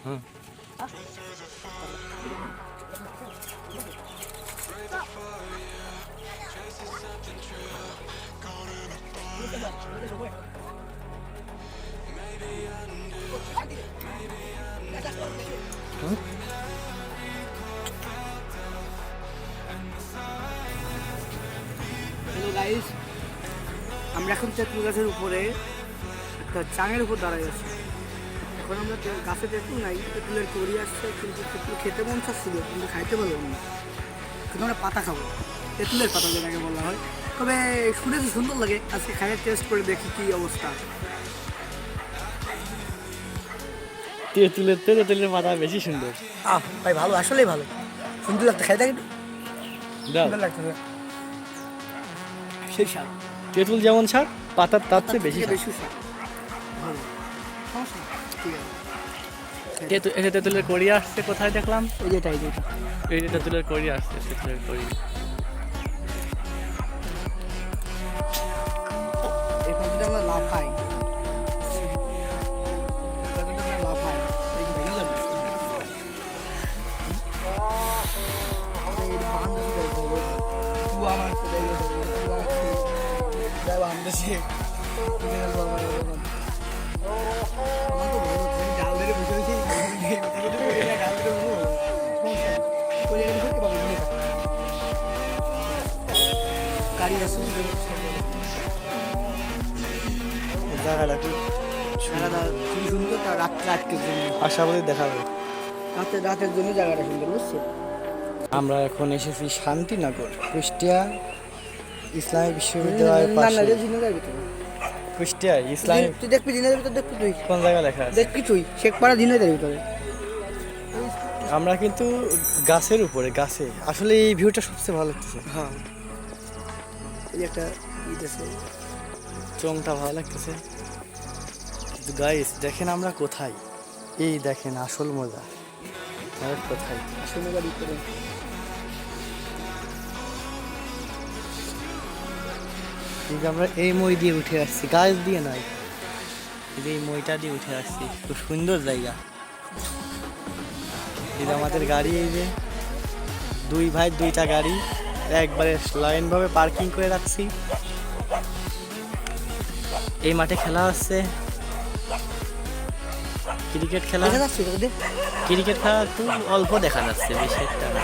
হুম। Hello guys, আমরা এখন তেঁতুল গাছের উপরে একটা চাঙের উপর দাঁড়াই আছি। এখন আমরা গাছে তেঁতুল নাই, তেঁতুলের কড়ি আসছে, কিন্তু তেঁতুল খেতে মন চাচ্ছিল কিন্তু খাইতে পারলাম না। এখন আমরা পাতা খাবো, তেঁতুলের পাতা যেটাকে বলা হয়। তবে শুনেছি সুন্দর লাগে, আজকে খাইয়ে টেস্ট করে দেখি কী অবস্থা। তেঁতুলের পাতা বেশি সুন্দর। ভাই ভালো, আসলেই ভালো, সুন্দর লাগতো খাইতে, সুন্দর লাগতো সেই স্বাদ। তেঁতুল যেমন স্বাদ, পাতার তার চেয়ে বেশি বেশি স্বাদ। ভালো, সমস্যা নেই, ঠিক আছে। তেঁতুলের কড়ি আসছে কোথায় দেখলাম? এই যেটা এই যেটা এই যে তেঁতুলের কড়ি আসছে, তেঁতুলের কড়ি। এখন যদি আমরা লাফাই, লাফাই জায়গাটা খুব সুন্দর, রাতের জন্য আশাবাদী দেখাবে। রাতের জন্য জায়গাটা সুন্দর, বুঝছো? আমরা এখন এসেছি শান্তিনগর, কুষ্টিয়া ইসলামী বিশ্ববিদ্যালয়ের পাশে। কুষ্টিয়া ইসলামী, তুই দেখবি দিনের ভিতর, দেখবি তুই কোন জায়গা লেখা আছে? দেখবি তুই শেখপাড়া দিনের ভিতরে। আমরা কিন্তু গাছের উপরে, গাছে আসলে এই ভিউটা সবচেয়ে ভালো লাগতেছে। হ্যাঁ, এই যে একটা ঈদ আছে, চোংটা ভালো লাগতেছে। কিন্তু গাইস দেখেন আমরা কোথায়, এই দেখেন আসল মজা। আমরা কোথায়? আসলে বাড়ি করে এই যে আমরা এই মই দিয়ে উঠে আসছি, গাছ দিয়ে নয়, এই যে এই মইটা দিয়ে উঠে আসছি। খুব সুন্দর জায়গা। এই যে আমাদের গাড়ি, এই যে দুই ভাই দুইটা গাড়ি একবারে লাইনভাবে পার্কিং করে রাখছি। এই মাঠে খেলা হচ্ছে ক্রিকেট খেলা। দেখা যাচ্ছে তোদের? ক্রিকেট খেলা একটু অল্প দেখা যাচ্ছে, বেশি একটা না।